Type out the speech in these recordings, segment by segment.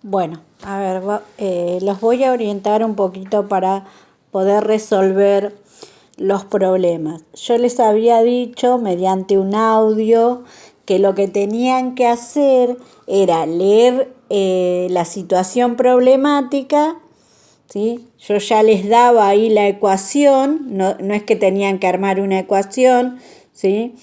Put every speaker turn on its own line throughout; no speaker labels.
Bueno, a ver, los voy a orientar un poquito para poder resolver los problemas. Yo les había dicho mediante un audio que lo que tenían que hacer era leer la situación problemática, ¿sí? Yo ya les daba ahí la ecuación, no es que tenían que armar una ecuación, ¿sí?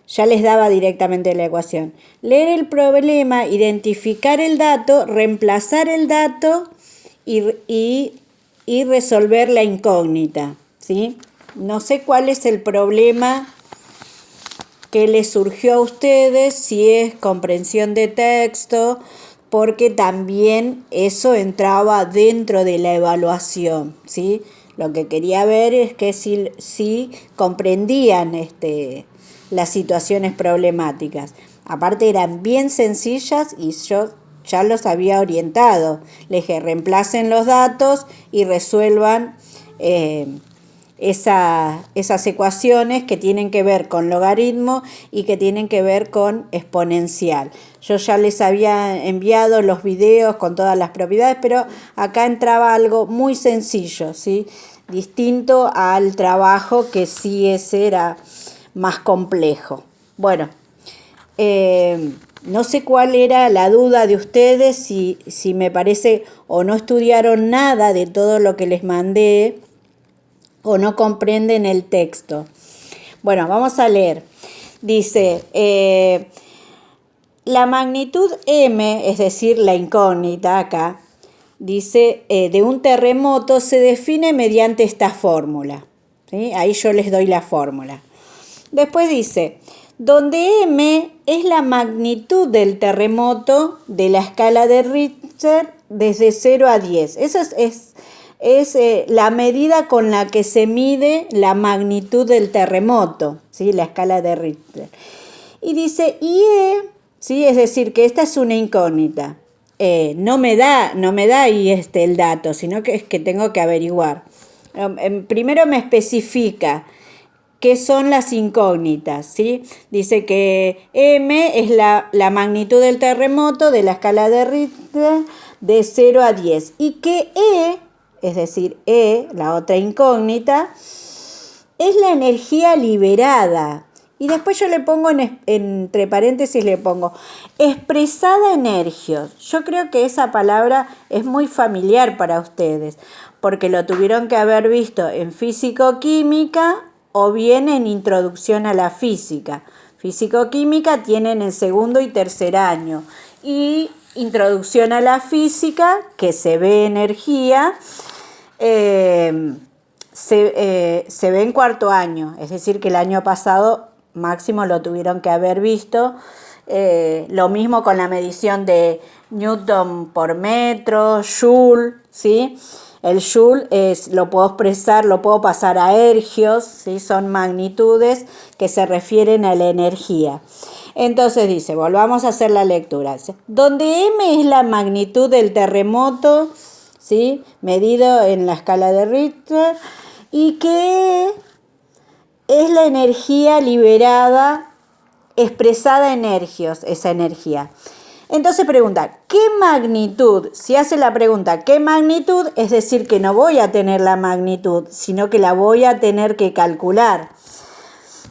Ya les daba directamente la ecuación. Leer el problema, identificar el dato, reemplazar el dato y resolver la incógnita, ¿sí? No sé cuál es el problema que les surgió a ustedes, si es comprensión de texto, porque también eso entraba dentro de la evaluación, ¿sí? Lo que quería ver es que si comprendían las situaciones problemáticas. Aparte eran bien sencillas y yo ya los había orientado. Les dije, reemplacen los datos y resuelvan esas ecuaciones que tienen que ver con logaritmo y que tienen que ver con exponencial. Yo ya les había enviado los videos con todas las propiedades, pero acá entraba algo muy sencillo, ¿sí? Distinto al trabajo que sí ese era más complejo. Bueno, no sé cuál era la duda de ustedes, si me parece o no estudiaron nada de todo lo que les mandé o no comprenden el texto. Bueno, vamos a leer. Dice, la magnitud m, es decir, la incógnita acá, dice, de un terremoto se define mediante esta fórmula. ¿Sí? Ahí yo les doy la fórmula. Después dice, donde m es la magnitud del terremoto de la escala de Richter desde 0 a 10. Eso es la medida con la que se mide la magnitud del terremoto, ¿sí? La escala de Richter. Y dice, E, ¿sí? Es decir, que esta es una incógnita. No me da ahí el dato, sino que es que tengo que averiguar. Primero me especifica qué son las incógnitas, ¿sí? Dice que M es la magnitud del terremoto de la escala de Richter de 0 a 10. Y que E, es decir, E, la otra incógnita, es la energía liberada. Y después yo le pongo entre paréntesis, le pongo expresada en hercios. Yo creo que esa palabra es muy familiar para ustedes, porque lo tuvieron que haber visto en físico-química o bien en introducción a la física. Físico-química tienen el segundo y tercer año. Y introducción a la física, que se ve energía, se ve en cuarto año. Es decir, que el año pasado máximo lo tuvieron que haber visto. Lo mismo con la medición de Newton por metro, Joule, ¿sí? El Joule lo puedo expresar, lo puedo pasar a hercios, ¿sí? Son magnitudes que se refieren a la energía. Entonces dice, volvamos a hacer la lectura. Donde m es la magnitud del terremoto, ¿sí? Medido en la escala de Richter, y que es la energía liberada, expresada en hercios, esa energía. Entonces pregunta, ¿qué magnitud? Si hace la pregunta, ¿qué magnitud? Es decir, que no voy a tener la magnitud, sino que la voy a tener que calcular.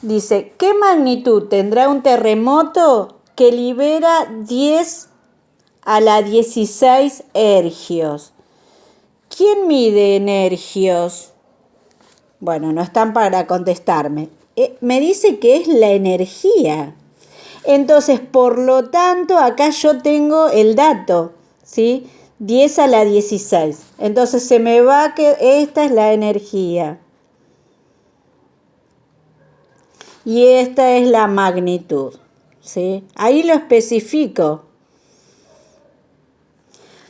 Dice, ¿qué magnitud tendrá un terremoto que libera 10 a la 16 hercios? ¿Quién mide en hercios? Bueno, no están para contestarme. Me dice que es la energía. Entonces, por lo tanto, acá yo tengo el dato, ¿sí? 10 a la 16. Entonces se me va que esta es la energía. Y esta es la magnitud, ¿sí? Ahí lo especifico.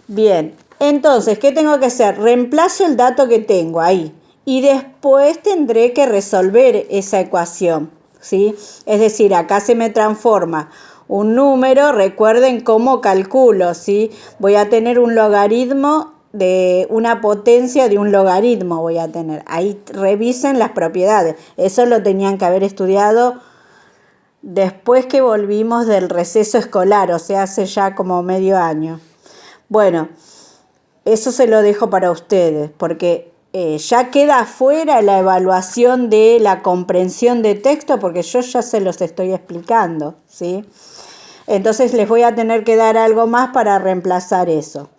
Bien, entonces, ¿qué tengo que hacer? Reemplazo el dato que tengo ahí. Y después tendré que resolver esa ecuación, ¿sí? Es decir, acá se me transforma un número, recuerden cómo calculo, ¿sí? Voy a tener un logaritmo de una potencia de un logaritmo, voy a tener. Ahí revisen las propiedades. Eso lo tenían que haber estudiado después que volvimos del receso escolar, o sea, hace ya como medio año. Bueno, eso se lo dejo para ustedes, porque ya queda fuera la evaluación de la comprensión de texto, porque yo ya se los estoy explicando, ¿sí? Entonces les voy a tener que dar algo más para reemplazar eso.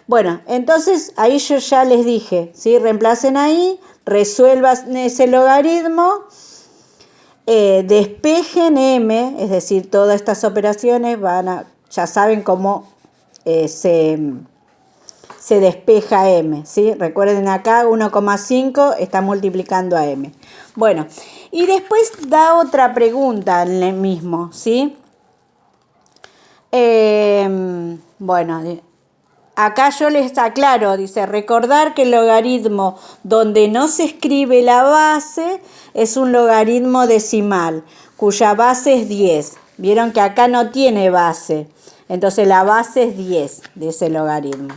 Bueno, entonces ahí yo ya les dije, ¿sí? Reemplacen ahí, resuelvan ese logaritmo, despejen m, es decir, todas estas operaciones ya saben cómo se despeja m, ¿sí? Recuerden acá 1,5 está multiplicando a m. Bueno, y después da otra pregunta en el mismo, ¿sí? Bueno, acá yo les aclaro, dice, recordar que el logaritmo donde no se escribe la base es un logaritmo decimal, cuya base es 10. Vieron que acá no tiene base, entonces la base es 10 de ese logaritmo.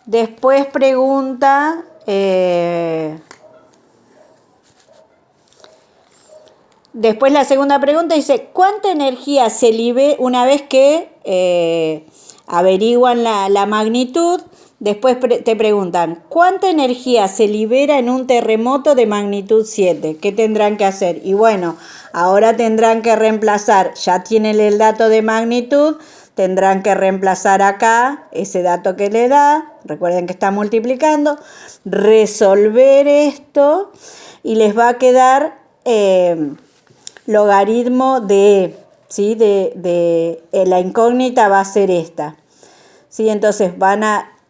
Después pregunta... Después la segunda pregunta dice, ¿cuánta energía se libera una vez que averiguan la magnitud? Después te preguntan, ¿cuánta energía se libera en un terremoto de magnitud 7? ¿Qué tendrán que hacer? Y bueno, ahora tendrán que reemplazar, ya tienen el dato de magnitud, tendrán que reemplazar acá ese dato que le da, recuerden que está multiplicando, resolver esto y les va a quedar... logaritmo de, ¿sí? La incógnita va a ser esta, ¿sí? Entonces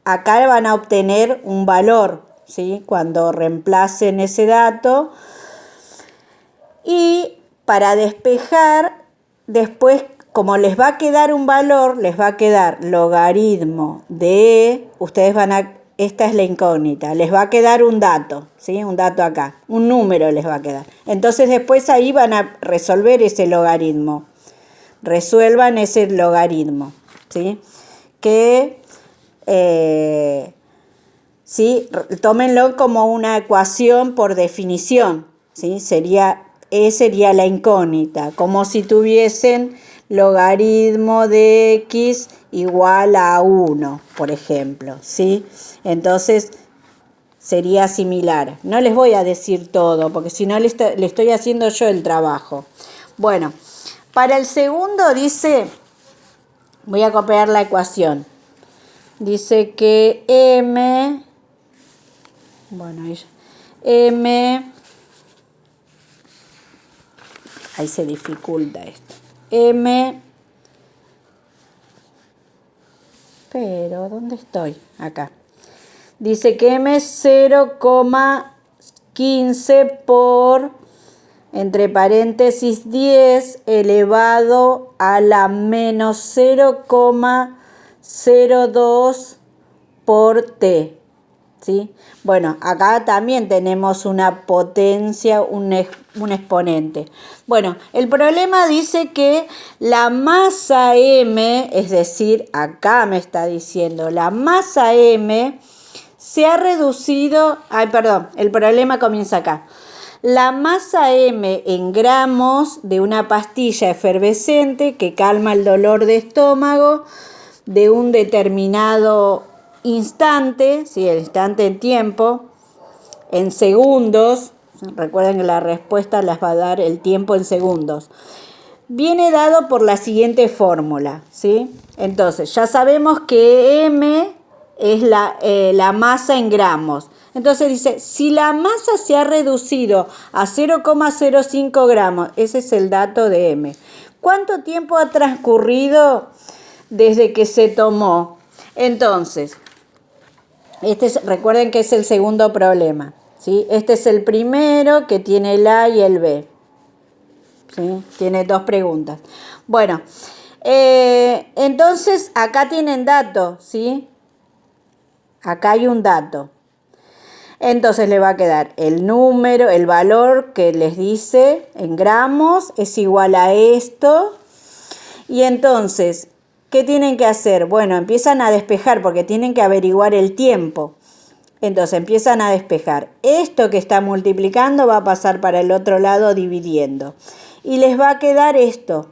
acá van a obtener un valor, ¿sí? Cuando reemplacen ese dato, y para despejar después, como les va a quedar un valor, les va a quedar logaritmo de, ustedes esta es la incógnita, les va a quedar un dato, ¿sí? Un dato acá, un número les va a quedar. Entonces después ahí van a resolver ese logaritmo. Resuelvan ese logaritmo, ¿sí? ¿Sí? Tómenlo como una ecuación por definición, ¿sí? Sería la incógnita, como si tuviesen logaritmo de x igual a 1, por ejemplo, ¿sí? Entonces sería similar. No les voy a decir todo, porque si no le estoy haciendo yo el trabajo. Bueno, para el segundo dice, voy a copiar la ecuación. Dice que m, ahí se dificulta esto. Pero, ¿dónde estoy? Acá. Dice que m es 0,15 por, entre paréntesis, 10 elevado a la menos 0,02 por t. ¿Sí? Bueno, acá también tenemos una potencia, un exponente. Bueno, el problema dice que la masa m, es decir, acá me está diciendo, la masa m se ha reducido, el problema comienza acá. La masa m en gramos de una pastilla efervescente que calma el dolor de estómago de un determinado instante, ¿sí? El instante en tiempo, en segundos, recuerden que la respuesta las va a dar el tiempo en segundos, viene dado por la siguiente fórmula, ¿sí? Entonces, ya sabemos que m es la masa en gramos. Entonces dice, si la masa se ha reducido a 0,05 gramos, ese es el dato de m. ¿Cuánto tiempo ha transcurrido desde que se tomó? Entonces, recuerden que es el segundo problema, ¿sí? Este es el primero que tiene el A y el B, ¿sí? Tiene dos preguntas. Bueno, entonces acá tienen datos, ¿sí? Acá hay un dato. Entonces le va a quedar el número, el valor que les dice en gramos es igual a esto. Y entonces, ¿qué tienen que hacer? Bueno, empiezan a despejar porque tienen que averiguar el tiempo. Entonces empiezan a despejar. Esto que está multiplicando va a pasar para el otro lado dividiendo. Y les va a quedar esto.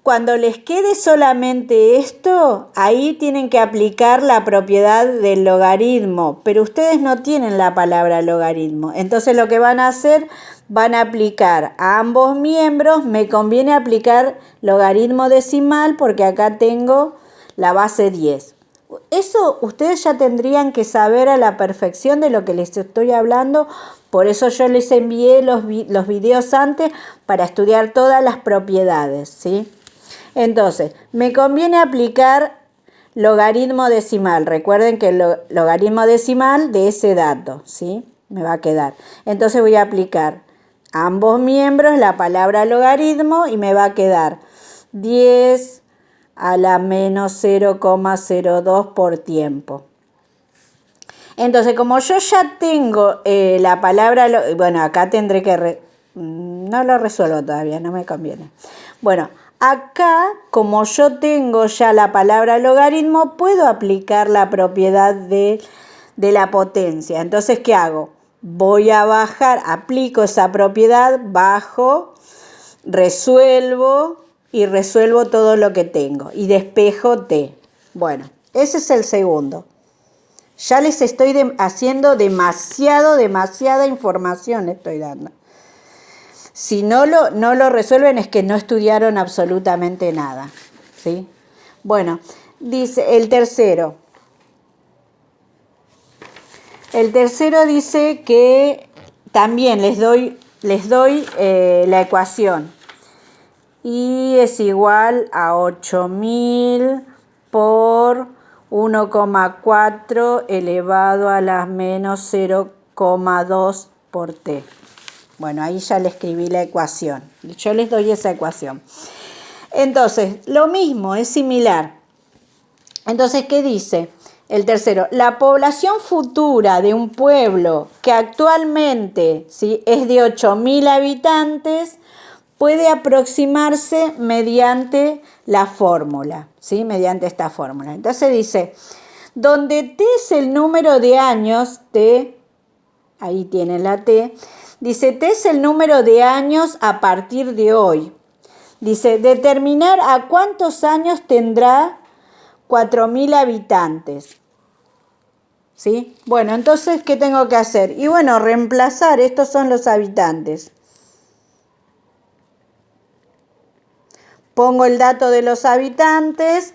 Cuando les quede solamente esto, ahí tienen que aplicar la propiedad del logaritmo, pero ustedes no tienen la palabra logaritmo. Entonces lo que van a hacer, van a aplicar a ambos miembros. Me conviene aplicar logaritmo decimal porque acá tengo la base 10. Eso ustedes ya tendrían que saber a la perfección de lo que les estoy hablando. Por eso yo les envié los videos antes para estudiar todas las propiedades, ¿sí? Entonces, me conviene aplicar logaritmo decimal. Recuerden que el logaritmo decimal de ese dato, ¿sí? Me va a quedar. Entonces voy a aplicar a ambos miembros la palabra logaritmo y me va a quedar 10 a la menos 0,02 por tiempo. Entonces, como yo ya tengo la palabra, bueno, acá tendré que, no lo resuelvo todavía, no me conviene. Bueno, acá, como yo tengo ya la palabra logaritmo, puedo aplicar la propiedad de la potencia. Entonces, ¿qué hago? Voy a bajar, aplico esa propiedad, bajo, resuelvo y resuelvo todo lo que tengo y despejo t. Bueno, ese es el segundo. Ya les estoy haciendo demasiada información estoy dando. Si no lo resuelven es que no estudiaron absolutamente nada, ¿sí? Bueno, dice el tercero. El tercero dice que también les doy la ecuación. Y es igual a 8000 por 1,4 elevado a la menos 0,2 por t. Bueno, ahí ya le escribí la ecuación. Yo les doy esa ecuación. Entonces, lo mismo, es similar. Entonces, ¿qué dice? El tercero, la población futura de un pueblo que actualmente, ¿sí?, es de 8000 habitantes, puede aproximarse mediante la fórmula, ¿sí?, mediante esta fórmula. Entonces dice, donde t es el número de años, t, ahí tienen la t, dice, t es el número de años a partir de hoy. Dice, determinar a cuántos años tendrá 4000 habitantes. ¿Sí? Bueno, entonces, ¿qué tengo que hacer? Y bueno, reemplazar, estos son los habitantes. Pongo el dato de los habitantes